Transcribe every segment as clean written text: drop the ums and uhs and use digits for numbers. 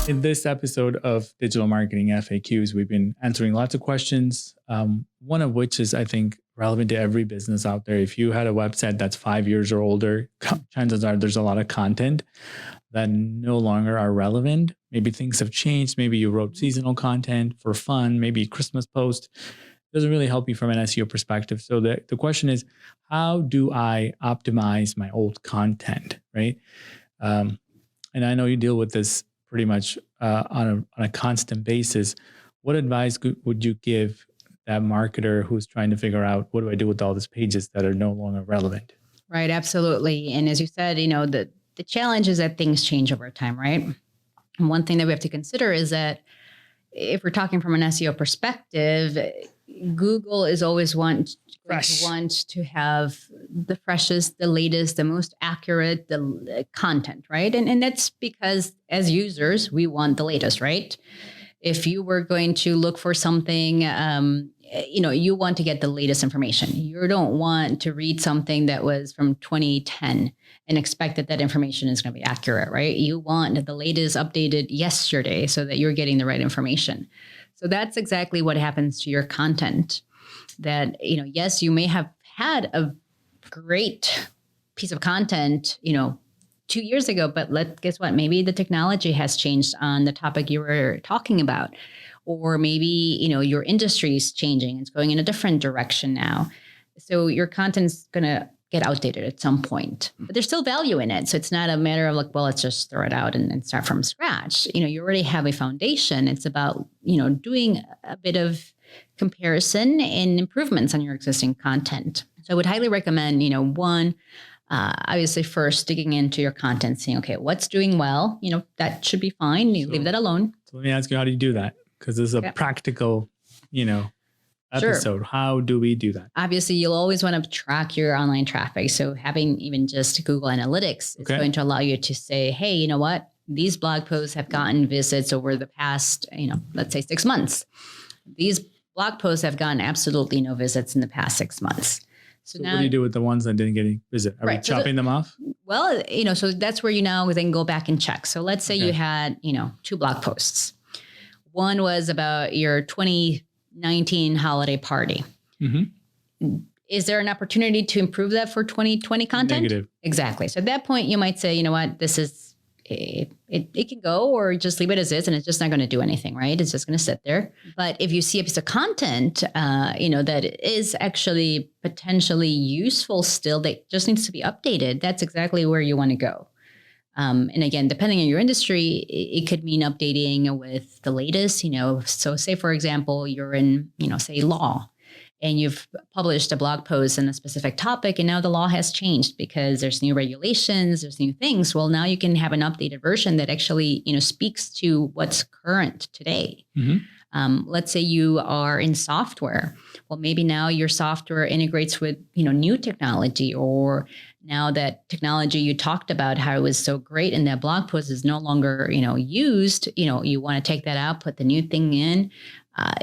In this episode of Digital Marketing FAQs, we've been answering lots of questions, one of which is, I think, relevant to every business out there. If you had a website that's 5 years or older, chances are there's a lot of content that no longer are relevant. Maybe things have changed. Maybe you wrote seasonal content for fun, maybe Christmas post. Doesn't really help you from an SEO perspective. So the question is, how do I optimize my old content, right? And I know you deal with this pretty much on a constant basis. What advice would you give that marketer who's trying to figure out, what do I do with all these pages that are no longer relevant? Right, absolutely. And as you said, the challenge is that things change over time, right? And one thing that we have to consider is that if we're talking from an SEO perspective, Google is always want to have the freshest, the latest, the most accurate, the content, right? And that's because as users, we want the latest, right? If you were going to look for something, you want to get the latest information. You don't want to read something that was from 2010 and expect that information is going to be accurate, right? You want the latest updated yesterday so that you're getting the right information. So that's exactly what happens to your content. That, yes, you may have had a great piece of content, 2 years ago, but guess what? Maybe the technology has changed on the topic you were talking about. Or maybe, your industry is changing. It's going in a different direction now. So your content's going to get outdated at some point, but there's still value in it. So it's not a matter of let's just throw it out and start from scratch. You already have a foundation. It's about, doing a bit of comparison and improvements on your existing content. So I would highly recommend, one, obviously first digging into your content, saying, okay, what's doing well? That should be fine. You leave that alone. So let me ask you, how do you do that? Because this is a practical, episode. Sure. How do we do that? Obviously, you'll always want to track your online traffic. So having even just Google Analytics is going to allow you to say, hey, you know what? These blog posts have gotten visits over the past, let's say 6 months. These blog posts have gotten absolutely no visits in the past 6 months. So now, what do you do with the ones that didn't get any visit? Are we chopping them off? Well, so that's where you now then go back and check. So let's say you had, 2 blog posts. One was about your 2019 holiday party. Mm-hmm. Is there an opportunity to improve that for 2020 content? Negative. Exactly. So at that point, you might say, you know what, this is, it can go, or just leave it as is, and it's just not going to do anything, right? It's just going to sit there. But if you see a piece of content, that is actually potentially useful still, that just needs to be updated, that's exactly where you want to go. And again, depending on your industry, it could mean updating with the latest, so say, for example, you're in, say law, and you've published a blog post on a specific topic, and now the law has changed because there's new regulations, there's new things. Well, now you can have an updated version that actually, speaks to what's current today. Mm-hmm. Let's say you are in software. Well, maybe now your software integrates with, new technology, or now that technology you talked about, how it was so great in that blog post, is no longer, used, you want to take that out, put the new thing in.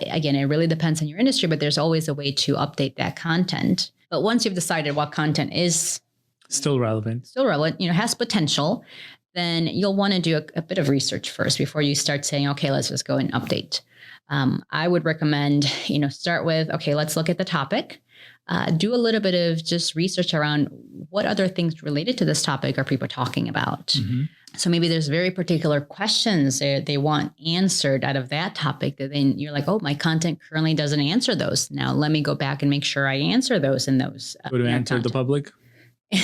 Again, it really depends on your industry, but there's always a way to update that content. But once you've decided what content is still relevant, has potential, then you'll want to do a bit of research first before you start saying, okay, let's just go and update. I would recommend, start with, okay, let's look at the topic. Do a little bit of just research around what other things related to this topic are people talking about. Mm-hmm. So maybe there's very particular questions they want answered out of that topic that then you're like, oh, my content currently doesn't answer those. Now let me go back and make sure I answer those in those. Would it answer the public?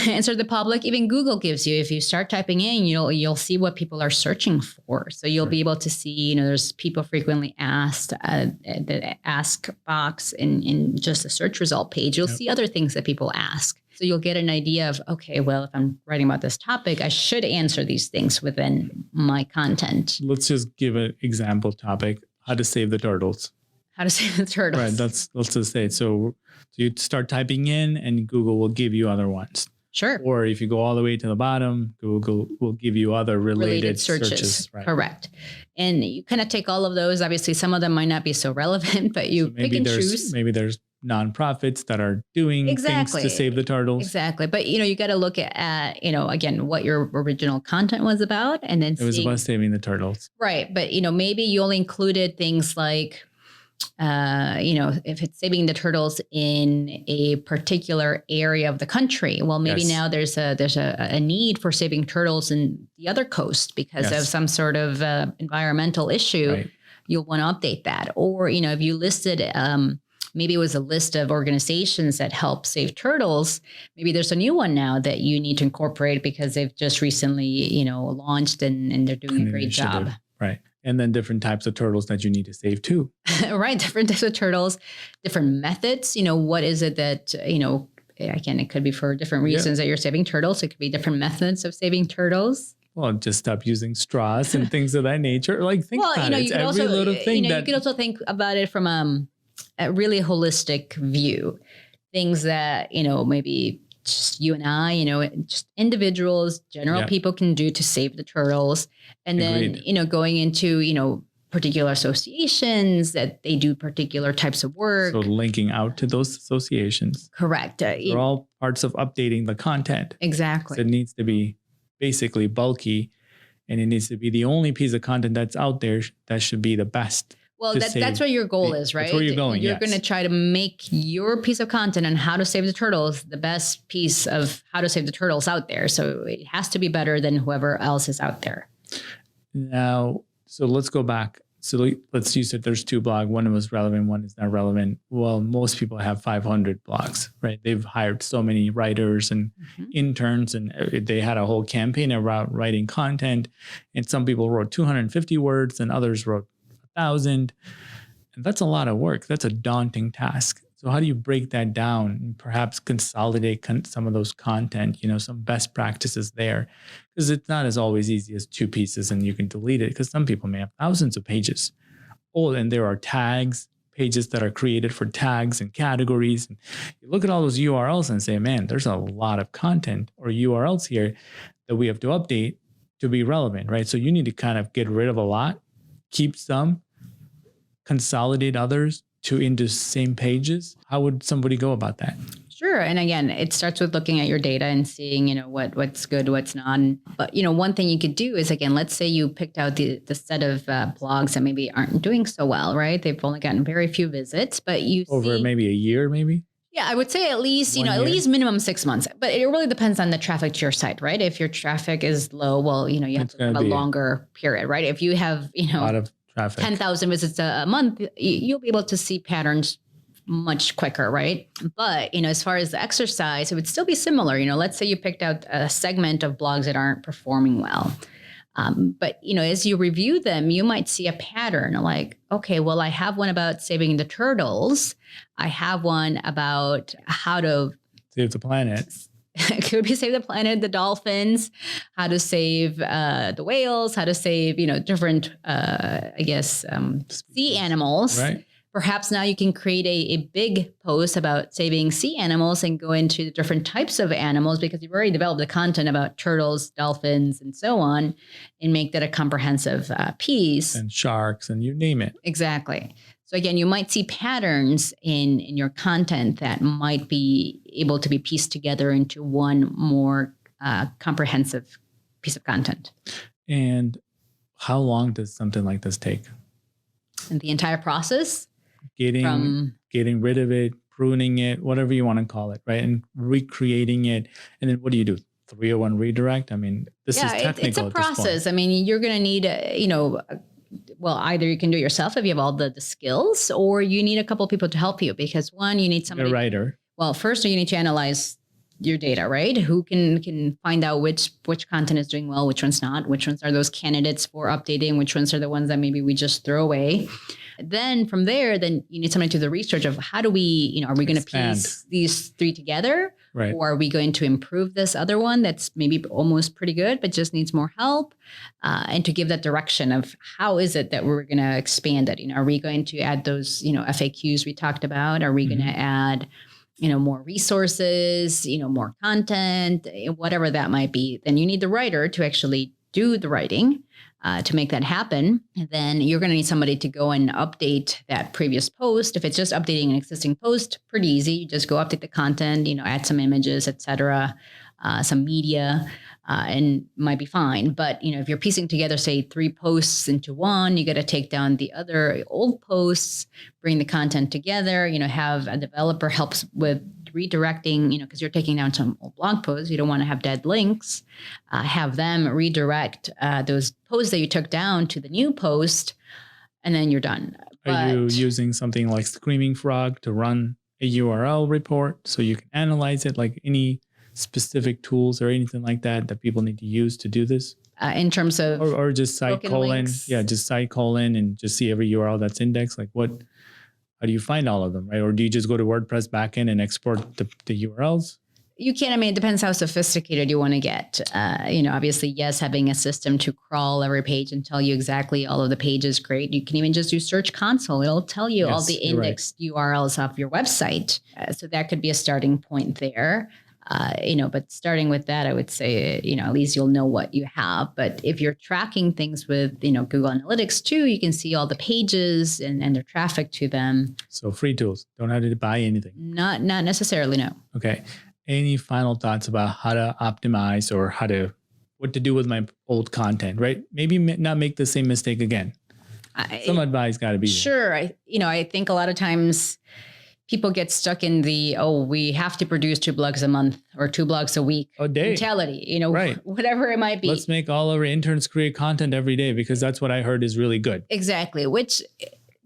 Answer the public. Even Google gives you, if you start typing in, you'll see what people are searching for. So you'll be able to see, there's people frequently asked, the ask box in just a search result page. You'll see other things that people ask. So you'll get an idea of, okay, well, if I'm writing about this topic, I should answer these things within my content. Let's just give an example topic: how to save the turtles. How to save the turtles. Right. Let's just say it. So you start typing in, and Google will give you other ones. Sure. Or if you go all the way to the bottom, Google will give you other related searches. Right. Correct. And you kind of take all of those. Obviously, some of them might not be so relevant, but you pick and choose. Maybe there's nonprofits that are doing things to save the turtles. Exactly. But, you got to look at, again, what your original content was about. And then it was about saving the turtles. Right. But, maybe you only included things like, if it's saving the turtles in a particular area of the country, well, maybe now there's a need for saving turtles in the other coast because of some sort of environmental issue. Right. You'll want to update that. Or, if you listed, maybe it was a list of organizations that help save turtles. Maybe there's a new one now that you need to incorporate because they've just recently, launched and they're doing a great job. Right. And then different types of turtles that you need to save too. Right. Different types of turtles, different methods. What is it that, again, it could be for different reasons that you're saving turtles. It could be different methods of saving turtles. Well, just stop using straws and things of that nature. Like think about it. It's every also, little thing you could also think about it from a really holistic view. Things that, maybe just you and I, just individuals, general people can do to save the turtles. And then, going into, particular associations that they do particular types of work. So linking out to those associations. Correct. They're all parts of updating the content. Exactly. So it needs to be basically bulky, and it needs to be the only piece of content that's out there that should be the best. Well, that's what your goal is, right? That's where you're going. You're going to try to make your piece of content on how to save the turtles the best piece of how to save the turtles out there. So it has to be better than whoever else is out there. Now, so let's go back. So let's use it. There's two blogs. One was relevant. One is not relevant. Well, most people have 500 blogs, right? They've hired so many writers and interns, and they had a whole campaign around writing content. And some people wrote 250 words and others wrote 1,000. And that's a lot of work. That's a daunting task. So how do you break that down and perhaps consolidate some of those content, some best practices there? Because it's not as always easy as 2 pieces and you can delete it, because some people may have thousands of pages. Oh, and there are tags, pages that are created for tags and categories. And you look at all those URLs and say, man, there's a lot of content or URLs here that we have to update to be relevant, right? So you need to kind of get rid of a lot, keep some, consolidate others into same pages. How would somebody go about that? Sure. And again, it starts with looking at your data and seeing, what's good, what's not. But, one thing you could do is, again, let's say you picked out the set of blogs that maybe aren't doing so well, right? They've only gotten very few visits, but over maybe a year, maybe? Yeah, I would say at least, at least minimum 6 months. But it really depends on the traffic to your site, right? If your traffic is low, well, you have to have a longer period, right? If you have, a lot of traffic, 10,000 visits a month, you'll be able to see patterns much quicker, right? But, as far as the exercise, it would still be similar. Let's say you picked out a segment of blogs that aren't performing well. But, as you review them, you might see a pattern like, okay, well, I have one about saving the turtles. I have one about how to save the planet. It could be save the planet, the dolphins, how to save the whales, how to save, different, sea animals. Right. Perhaps now you can create a big post about saving sea animals and go into the different types of animals, because you've already developed the content about turtles, dolphins, and so on, and make that a comprehensive piece. And sharks, and you name it. Exactly. So again, you might see patterns in your content that might be able to be pieced together into one more comprehensive piece of content. And how long does something like this take? And the entire process? Getting rid of it, pruning it, whatever you want to call it, right? And recreating it. And then what do you do? 301 redirect? I mean, this is technical. It's a process. I mean, you're going to need, well, either you can do it yourself if you have all the skills, or you need a couple of people to help you, because one, you need somebody. A writer. Well, first you need to analyze your data, right? Who can find out which content is doing well, which one's not, which ones are those candidates for updating, which ones are the ones that maybe we just throw away. Then from there, then you need somebody to do the research of how do we, are we going to piece these 3 together? Right. Or are we going to improve this other one that's maybe almost pretty good, but just needs more help? And to give that direction of how is it that we're going to expand it? Are we going to add those, FAQs we talked about? Are we going to add more resources, more content, whatever that might be, then you need the writer to actually do the writing to make that happen. And then you're going to need somebody to go and update that previous post. If it's just updating an existing post, pretty easy. You just go update the content, add some images, etc., some media, and might be fine. But, if you're piecing together, say, 3 posts into one, you got to take down the other old posts, bring the content together, have a developer helps with redirecting, because you're taking down some old blog posts. You don't want to have dead links. Have them redirect those posts that you took down to the new post, and then you're done. Are you using something like Screaming Frog to run a URL report so you can analyze it? Like any specific tools or anything like that people need to use to do this? In terms of or just site colon, just site colon and just see every URL that's indexed. Like how do you find all of them, right? Or do you just go to WordPress backend and export the URLs? You can. It depends how sophisticated you want to get. Obviously, yes, having a system to crawl every page and tell you exactly all of the pages, great. You can even just do Search Console. It'll tell you all the indexed URLs of your website. So that could be a starting point there. But starting with that, I would say, at least you'll know what you have. But if you're tracking things with, Google Analytics too, you can see all the pages and their traffic to them. So free tools, don't have to buy anything. Not necessarily, no. Okay. Any final thoughts about how to optimize or what to do with my old content, right? Maybe not make the same mistake again. Some advice got to be sure. I think a lot of times people get stuck in we have to produce 2 blogs a month or 2 blogs a week mentality, right. Whatever it might be. Let's make all our interns create content every day because that's what I heard is really good. Exactly. Which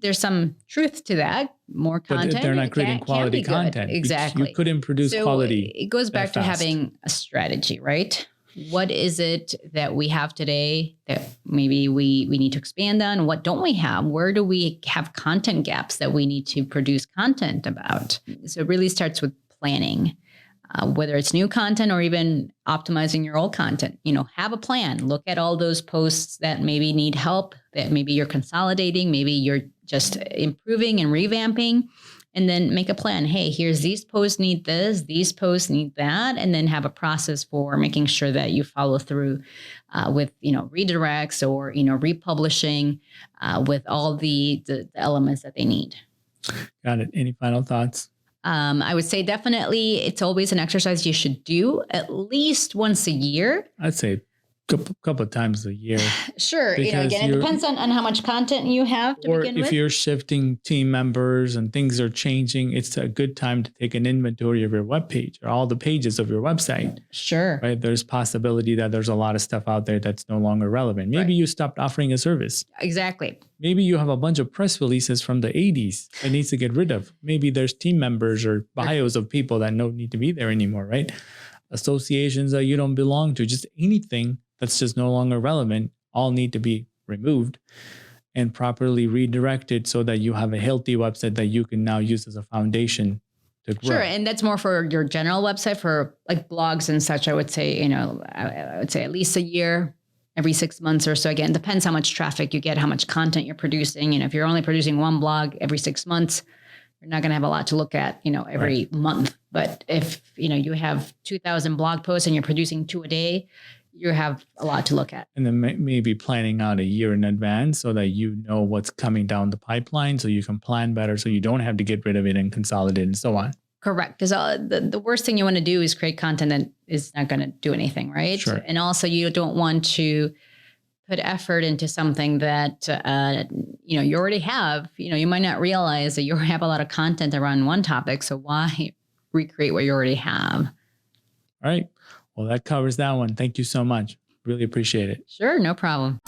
there's some truth to that. More content. But if they're not creating quality content. Exactly. You couldn't produce quality. It goes back to having a strategy, right? What is it that we have today that maybe we need to expand on? What don't we have? Where do we have content gaps that we need to produce content about? So it really starts with planning, whether it's new content or even optimizing your old content. Have a plan. Look at all those posts that maybe need help, that maybe you're consolidating, maybe you're just improving and revamping. And then make a plan. Hey, here's these posts need this, these posts need that, and then have a process for making sure that you follow through with redirects or republishing with all the elements that they need. Got it. Any final thoughts? I would say definitely it's always an exercise you should do at least once a year. I'd say couple of times a year. Sure. Again, it depends on how much content you have to begin with. Or if you're shifting team members and things are changing, it's a good time to take an inventory of your webpage or all the pages of your website. Sure. Right. There's possibility that there's a lot of stuff out there that's no longer relevant. Maybe you stopped offering a service. Exactly. Maybe you have a bunch of press releases from the 80s that needs to get rid of. Maybe there's team members or bios of people that don't need to be there anymore, right? Associations that you don't belong to, just anything that's just no longer relevant, all need to be removed and properly redirected so that you have a healthy website that you can now use as a foundation to grow. Sure. And that's more for your general website. For like blogs and such, I would say, I would say at least a year, every 6 months or so. Again, depends how much traffic you get, how much content you're producing. If you're only producing 1 blog every 6 months, you're not going to have a lot to look at, every month. But if, you have 2,000 blog posts and you're producing 2 a day, you have a lot to look at. And then maybe planning out a year in advance so that you know what's coming down the pipeline so you can plan better so you don't have to get rid of it and consolidate and so on. Correct. Because the worst thing you want to do is create content that is not going to do anything, right? Sure. And also you don't want to put effort into something that, you already have. You might not realize that you have a lot of content around one topic. So why recreate what you already have? All right. Well, that covers that one. Thank you so much. Really appreciate it. Sure. No problem.